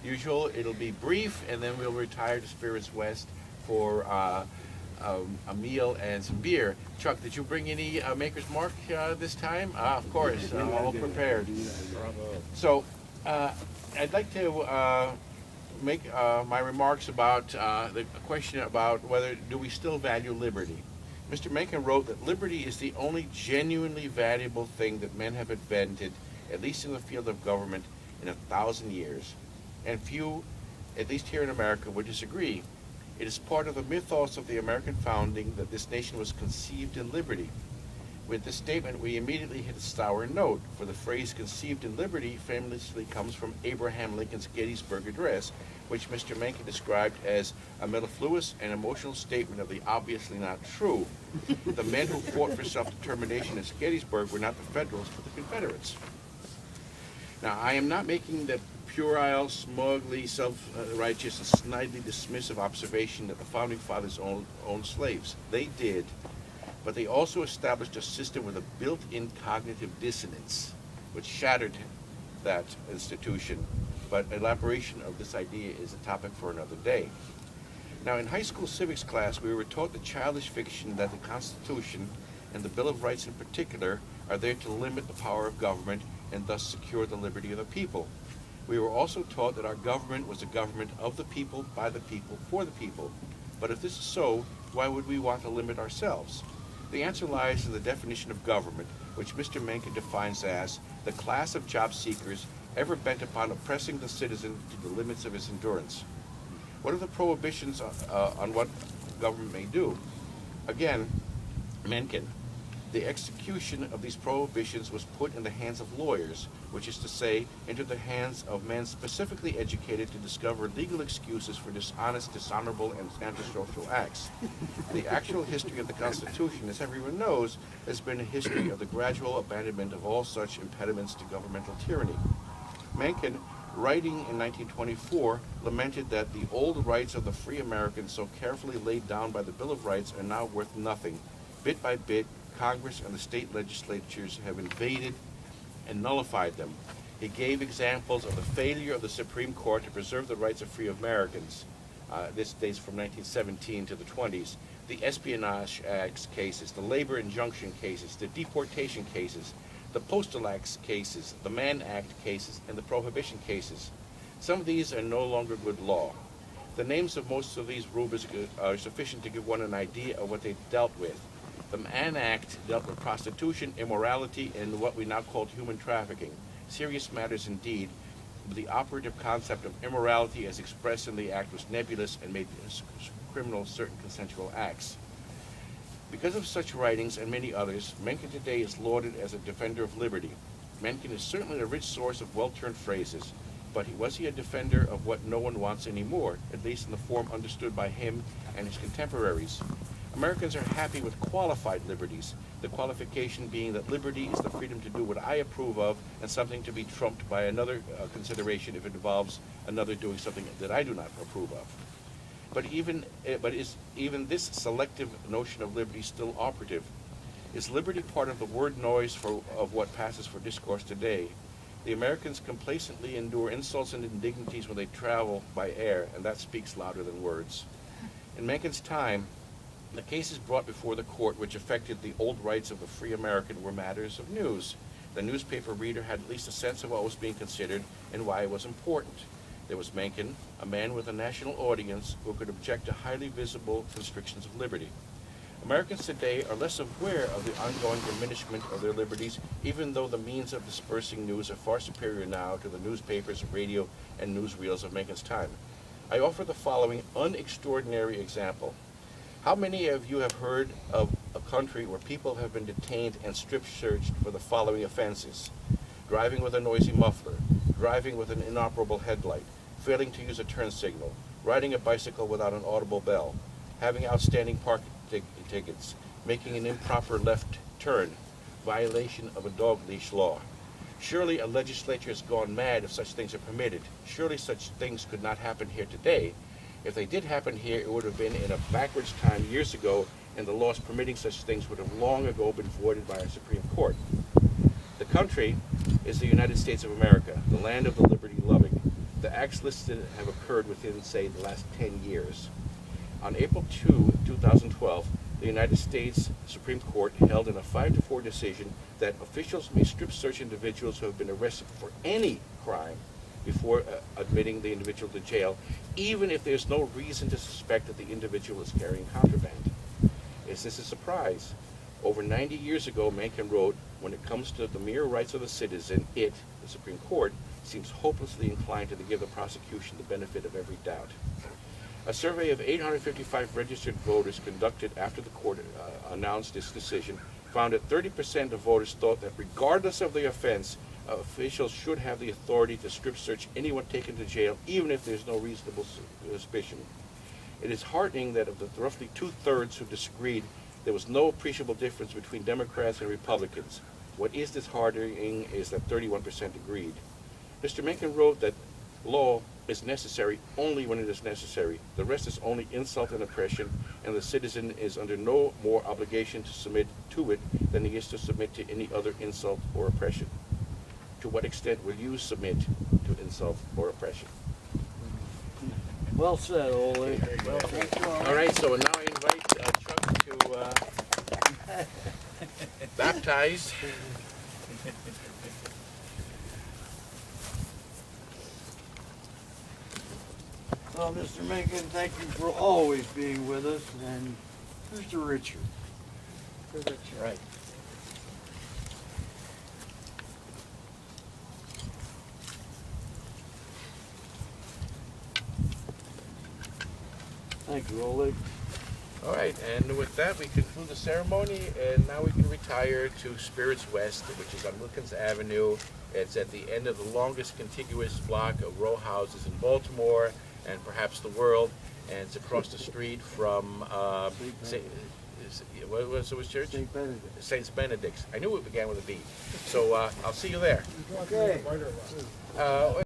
usual, it'll be brief, and then we'll retire to Spirits West for a meal and some beer. Chuck, did you bring any Maker's Mark this time? Of course, all prepared. So, I'd like to make my remarks about the question about whether do we still value liberty. Mr. Mencken wrote that liberty is the only genuinely valuable thing that men have invented, at least in the field of government, in 1,000 years. And few, at least here in America, would disagree. It is part of the mythos of the American founding that this nation was conceived in liberty. With this statement, we immediately hit a sour note, for the phrase conceived in liberty famously comes from Abraham Lincoln's Gettysburg Address, which Mr. Mencken described as a mellifluous and emotional statement of the obviously not true. The men who fought for self-determination at Gettysburg were not the Federals, but the Confederates. Now, I am not making the puerile, smugly self-righteous, and snidely dismissive observation that the Founding Fathers owned slaves. They did, but they also established a system with a built-in cognitive dissonance, which shattered that institution. But elaboration of this idea is a topic for another day. Now, in high school civics class, we were taught the childish fiction that the Constitution, and the Bill of Rights in particular, are there to limit the power of government and thus secure the liberty of the people. We were also taught that our government was a government of the people, by the people, for the people. But if this is so, why would we want to limit ourselves? The answer lies in the definition of government, which Mr. Mencken defines as the class of job seekers ever bent upon oppressing the citizen to the limits of his endurance. What are the prohibitions on what government may do? Again, Mencken. The execution of these prohibitions was put in the hands of lawyers, which is to say, into the hands of men specifically educated to discover legal excuses for dishonest, dishonorable, and antisocial acts. The actual history of the Constitution, as everyone knows, has been a history of the gradual abandonment of all such impediments to governmental tyranny. Mencken, writing in 1924, lamented that the old rights of the free Americans so carefully laid down by the Bill of Rights are now worth nothing. Bit by bit, Congress and the state legislatures have invaded and nullified them. He gave examples of the failure of the Supreme Court to preserve the rights of free Americans. This dates from 1917 to the 20s. The Espionage Acts cases, the labor injunction cases, the deportation cases, the Postal Acts cases, the Mann Act cases, and the Prohibition cases. Some of these are no longer good law. The names of most of these rubrics are sufficient to give one an idea of what they dealt with. The Mann Act dealt with prostitution, immorality, and what we now call human trafficking. Serious matters indeed, but the operative concept of immorality as expressed in the act was nebulous and made criminal certain consensual acts. Because of such writings and many others, Mencken today is lauded as a defender of liberty. Mencken is certainly a rich source of well-turned phrases, but was he a defender of what no one wants anymore, at least in the form understood by him and his contemporaries? Americans are happy with qualified liberties, the qualification being that liberty is the freedom to do what I approve of and something to be trumped by another consideration if it involves another doing something that I do not approve of. But is even this selective notion of liberty still operative? Is liberty part of the word noise of what passes for discourse today? The Americans complacently endure insults and indignities when they travel by air, and that speaks louder than words. In Mencken's time, the cases brought before the court which affected the old rights of the free American were matters of news. The newspaper reader had at least a sense of what was being considered and why it was important. There was Mencken, a man with a national audience who could object to highly visible constrictions of liberty. Americans today are less aware of the ongoing diminishment of their liberties, even though the means of dispersing news are far superior now to the newspapers, radio, and newsreels of Mencken's time. I offer the following unextraordinary example. How many of you have heard of a country where people have been detained and strip-searched for the following offenses? Driving with a noisy muffler, driving with an inoperable headlight, failing to use a turn signal, riding a bicycle without an audible bell, having outstanding parking tickets, making an improper left turn, violation of a dog leash law. Surely a legislature has gone mad if such things are permitted. Surely such things could not happen here today. If they did happen here, it would have been in a backwards time years ago, and the laws permitting such things would have long ago been voided by our Supreme Court. The country is the United States of America, the land of the liberty-loving. the acts listed have occurred within, say, the last 10 years. On April 2, 2012, the United States Supreme Court held in a 5-4 decision that officials may strip search individuals who have been arrested for any crime before admitting the individual to jail, even if there's no reason to suspect that the individual is carrying contraband. Is this a surprise? Over 90 years ago, Mencken wrote, "When it comes to the mere rights of the citizen, it, the Supreme Court, seems hopelessly inclined to give the prosecution the benefit of every doubt." A survey of 855 registered voters conducted after the court announced this decision found that 30% of voters thought that regardless of the offense, officials should have the authority to strip search anyone taken to jail, even if there's no reasonable suspicion. It is heartening that of the roughly 2/3 who disagreed, there was no appreciable difference between Democrats and Republicans. What is disheartening is that 31% agreed. Mr. Mencken wrote that law is necessary only when it is necessary. The rest is only insult and oppression, and the citizen is under no more obligation to submit to it than he is to submit to any other insult or oppression. To what extent will you submit to insult or oppression? Well said, Ole. All right, so now I invite Chuck to baptize. Well, Mr. Mencken, thank you for always being with us, and Mr. Richard. Right. Thank you, Ole. All right, and with that, we conclude the ceremony, and now we can retire to Spirits West, which is on Wilkins Avenue. It's at the end of the longest contiguous block of row houses in Baltimore and perhaps the world, and it's across the street from what was it, church? St. Benedict. St. Benedict's. I knew it began with a B. So I'll see you there. Okay.